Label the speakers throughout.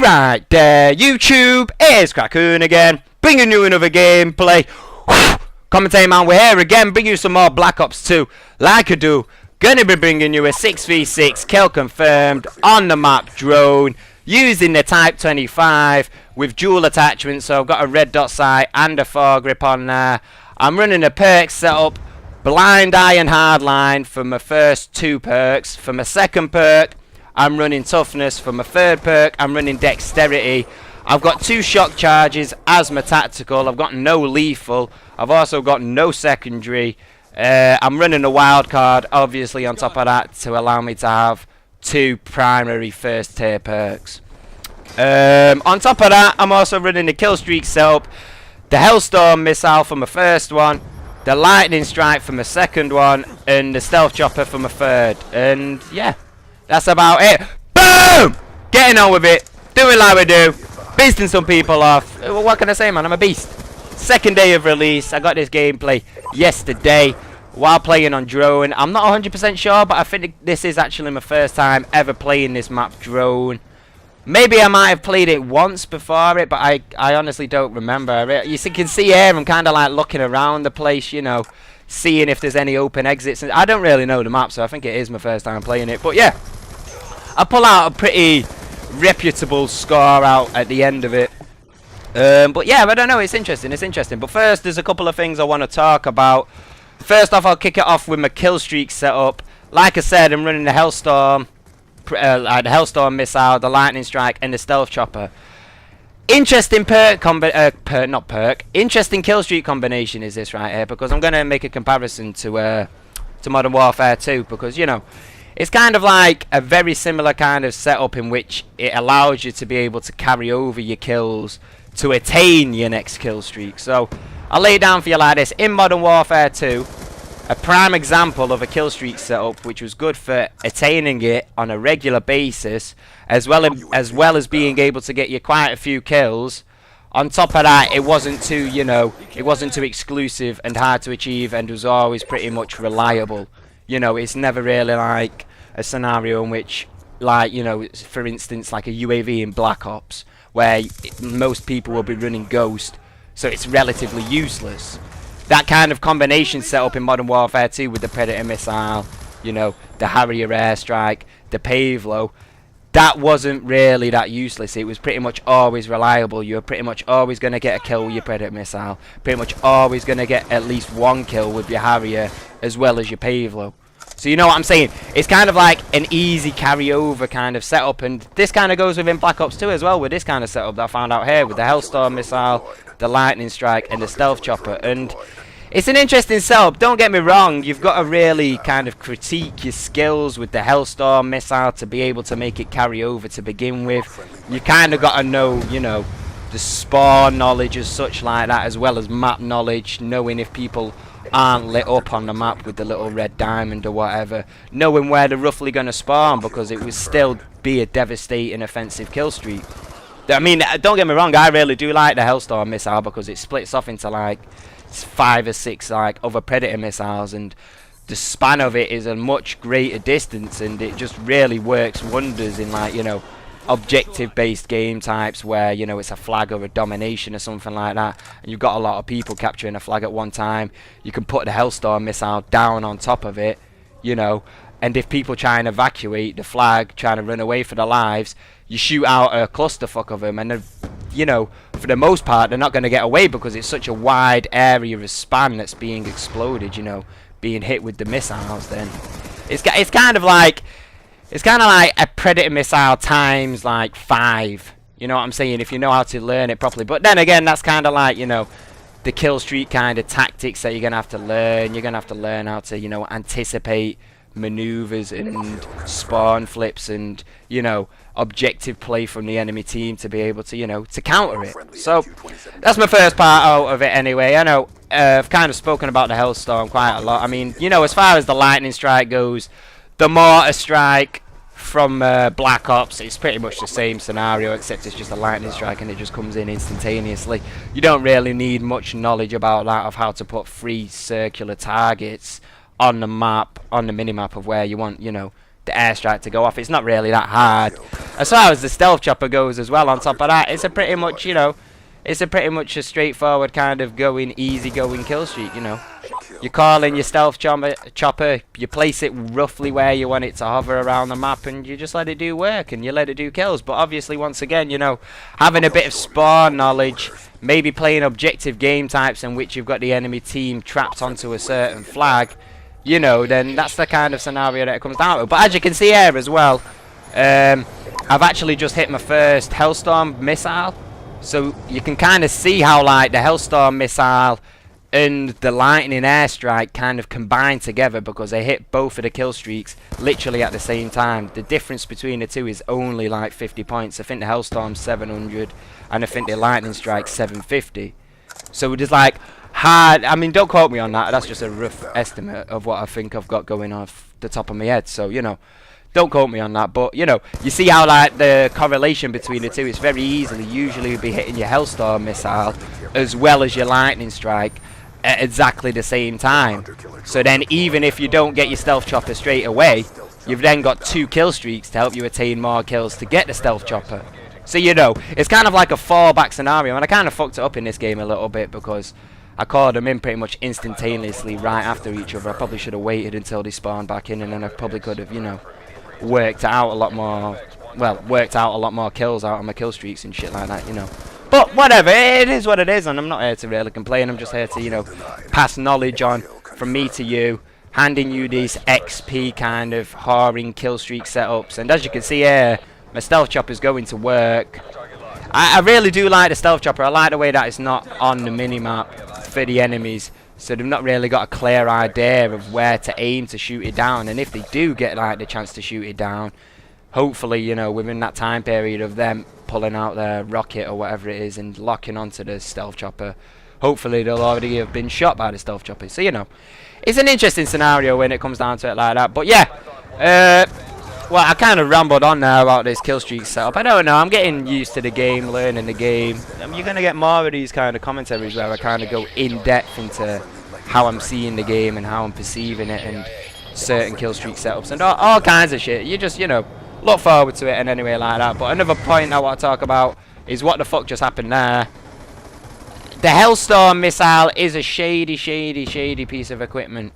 Speaker 1: Alright there, YouTube, it's Krakoon again, bringing you another gameplay. Commentating man, we're here again, bring you some more Black Ops 2, like I do. Gonna be bringing you a 6v6 kill confirmed on the map drone, using the TYPE-25 with dual attachments, so I've got a red dot sight and a foregrip on there. I'm running a perk setup, blind eye and hardline for my first two perks. For my second perk, I'm running toughness. For my third perk, I'm running dexterity. I've got two shock charges as my tactical. I've got no lethal. I've also got no secondary. I'm running a wild card, obviously, on top of that, to allow me to have two primary first tier perks. On top of that, I'm also running the Killstreak setup, the Hellstorm missile for my first one, the lightning strike for my second one, and the stealth chopper for my third. And yeah, that's about it. Boom! Getting on with it, doing like we do, beasting some people off. What can I say, man? I'm a beast. Second day of release. I got this gameplay yesterday while playing on drone. I'm not 100% sure, but I think this is actually my first time ever playing this map drone. Maybe I might have played it once before it, but I honestly don't remember. You can see here I'm kind of like looking around the place, you know, seeing if there's any open exits. I don't really know the map, so I think it is my first time playing it. But yeah, I pull out a pretty reputable score out at the end of it. But yeah, I don't know, it's interesting, But first, there's a couple of things I want to talk about. First off, I'll kick it off with my Killstreak setup. Like I said, I'm running the Hellstorm. The Hellstorm missile, the lightning strike, and the stealth chopper. Interesting interesting kill streak combination is this right here, because I'm going to make a comparison to Modern Warfare 2, because you know it's kind of like a very similar kind of setup in which it allows you to be able to carry over your kills to attain your next kill streak. So I'll lay it down for you like this. In Modern Warfare 2, a prime example of a kill streak setup which was good for attaining it on a regular basis, as well as being able to get you quite a few kills. On top of that, it wasn't too, you know, it wasn't too exclusive and hard to achieve, and was always pretty much reliable. You know, it's never really like a scenario in which, like, you know, for instance, like a UAV in Black Ops, where most people will be running Ghost, so it's relatively useless. That kind of combination set up in Modern Warfare 2 with the Predator missile, you know, the Harrier airstrike, the Pavlo, that wasn't really that useless. It was pretty much always reliable. You were pretty much always going to get a kill with your Predator missile, pretty much always going to get at least one kill with your Harrier as well as your Pavlo. So you know what I'm saying? It's kind of like an easy carryover kind of setup, and this kind of goes within Black Ops 2 as well, with this kind of setup that I found out here with the Hellstorm missile, the lightning strike, and the stealth chopper. And it's an interesting setup, don't get me wrong. You've got to really kind of critique your skills with the Hellstorm missile to be able to make it carry over to begin with. You kind of got to know, you know, the spawn knowledge as such like that, as well as map knowledge, knowing if people aren't lit up on the map with the little red diamond or whatever, knowing where they're roughly going to spawn, because it would still be a devastating offensive kill streak. I mean, don't get me wrong, I really do like the Hellstorm missile because it splits off into like 5 or 6 like other Predator missiles, and the span of it is a much greater distance, and it just really works wonders in, like, you know, objective based game types where, you know, it's a flag or a domination or something like that, and you've got a lot of people capturing a flag at one time. You can put the Hellstorm missile down on top of it, you know, and if people try and evacuate the flag, trying to run away for their lives, you shoot out a clusterfuck of them, and you know, for the most part they're not going to get away because it's such a wide area of span that's being exploded, you know, being hit with the missiles. Then it's kind of like a Predator missile times like 5, you know what I'm saying, if you know how to learn it properly. But then again, that's kind of like, you know, the kill streak kind of tactics that you're going to have to learn. You're going to have to learn how to, you know, anticipate maneuvers and spawn flips and, you know, objective play from the enemy team to be able to, you know, to counter it. So that's my first part out of it anyway. I know I've kind of spoken about the Hellstorm quite a lot. I mean, you know, as far as the lightning strike goes, the mortar strike from Black Ops, it's pretty much the same scenario, except it's just a lightning strike and it just comes in instantaneously. You don't really need much knowledge about that, of how to put 3 circular targets on the map, on the minimap of where you want, you know, the airstrike to go off. It's not really that hard. As far as the stealth chopper goes as well, on top of that, it's a pretty much, you know, it's a pretty much a straightforward kind of going, easy going kill streak, you know. You call in your stealth chopper, you place it roughly where you want it to hover around the map, and you just let it do work, and you let it do kills. But obviously, once again, you know, having a bit of spawn knowledge, maybe playing objective game types in which you've got the enemy team trapped onto a certain flag, you know, then that's the kind of scenario that it comes down to. But as you can see here as well, I've actually just hit my first Hellstorm missile. So you can kind of see how like the Hellstorm missile and the lightning airstrike kind of combine together, because they hit both of the kill streaks literally at the same time. The difference between the two is only like 50 points. I think the Hellstorm's 700 and I think the lightning strike's 750. So it is like hard. I mean, don't quote me on that. That's just a rough estimate of what I think I've got going off the top of my head. So, you know, don't quote me on that, but you know, you see how like the correlation between the two is very easily. Usually you'll be hitting your Hellstorm missile as well as your lightning strike at exactly the same time. So then even if you don't get your stealth chopper straight away, you've then got 2 kill streaks to help you attain more kills to get the stealth chopper. So you know, it's kind of like a fallback scenario, and I kind of fucked it up in this game a little bit because I called them in pretty much instantaneously right after each other. I probably should have waited until they spawned back in, and then I probably could have, you know, worked out a lot more kills out on my kill streaks and shit like that, you know. But whatever, it is what it is, and I'm not here to really complain. I'm just here to, you know, pass knowledge on from me to you, handing you these XP kind of whoring kill streak setups. And as you can see here, my stealth chopper is going to work. I really do like the stealth chopper. I like the way that it's not on the minimap for the enemies, so they've not really got a clear idea of where to aim to shoot it down. And if they do get like the chance to shoot it down, hopefully, you know, within that time period of them pulling out their rocket or whatever it is and locking onto the stealth chopper, hopefully they'll already have been shot by the stealth chopper. So, you know, it's an interesting scenario when it comes down to it like that. But yeah, well, I kind of rambled on now about this kill streak setup. I don't know, I'm getting used to the game, learning the game. You're going to get more of these kind of commentaries where I kind of go in depth into how I'm seeing the game and how I'm perceiving it and certain kill streak setups and all kinds of shit. You just, you know, look forward to it and anyway like that. But another point I want to talk about is what the fuck just happened there. The Hellstorm missile is a shady piece of equipment.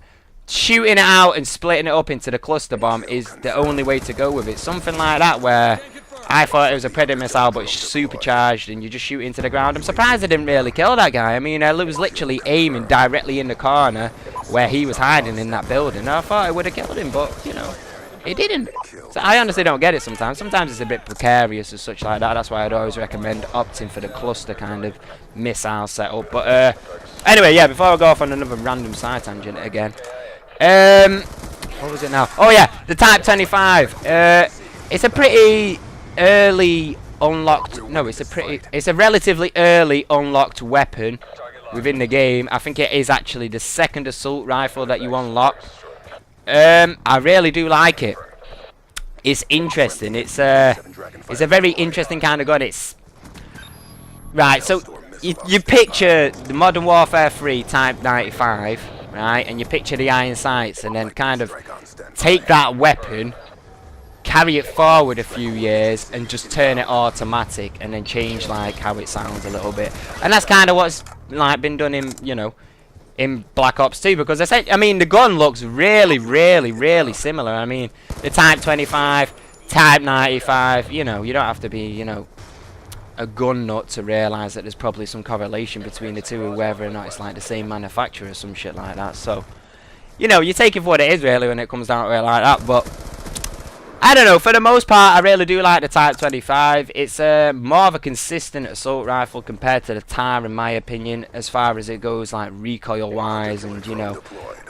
Speaker 1: Shooting it out and splitting it up into the cluster bomb is the only way to go with it. Something like that where I thought it was a Predator missile but it's supercharged and you just shoot into the ground. I'm surprised I didn't really kill that guy. I mean, I was literally aiming directly in the corner where he was hiding in that building. I thought I would have killed him, but, you know, it didn't. So I honestly don't get it sometimes. Sometimes it's a bit precarious and such like that. That's why I'd always recommend opting for the cluster kind of missile setup. But anyway, yeah, before I go off on another random side tangent again. What was it now? Oh yeah, the TYPE-25. It's a pretty early unlocked. No, it's a relatively early unlocked weapon within the game. I think it is actually the second assault rifle that you unlock. I really do like it. It's interesting. It's a very interesting kind of gun. It's right. So you picture the Modern Warfare 3 TYPE-95. Right, and you picture the iron sights and then kind of take that weapon, carry it forward a few years and just turn it automatic and then change like how it sounds a little bit. And that's kind of what's like been done in, you know, in Black Ops 2, because I mean the gun looks really similar. I mean the TYPE-25, TYPE-95, you know, you don't have to be, you know, a gun nut to realise that there's probably some correlation between the two, whether or not it's like the same manufacturer or some shit like that. So, you know, you take it for what it is really when it comes down to it like that. But I don't know, for the most part I really do like the TYPE-25. It's more of a consistent assault rifle compared to the TAR in my opinion, as far as it goes like recoil wise and, you know,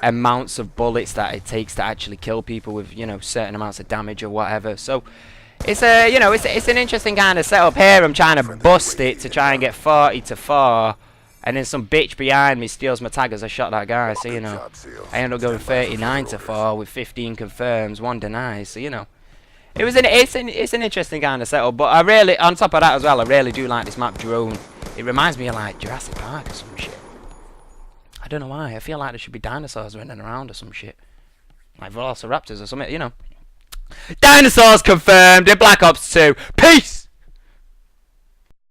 Speaker 1: amounts of bullets that it takes to actually kill people with, you know, certain amounts of damage or whatever. So it's a, you know, it's an interesting kind of setup here. I'm trying to bust it to try and get 40 to 4, and then some bitch behind me steals my tag as I shot that guy. So, you know, I end up going 39 to 4 with 15 confirms, 1 denies. So, you know, it's an interesting kind of setup. But I really, on top of that as well, I really do like this map Drone. It reminds me of like Jurassic Park or some shit. I don't know why. I feel like there should be dinosaurs running around or some shit, like velociraptors or something, you know. Dinosaurs confirmed in Black Ops 2. Peace!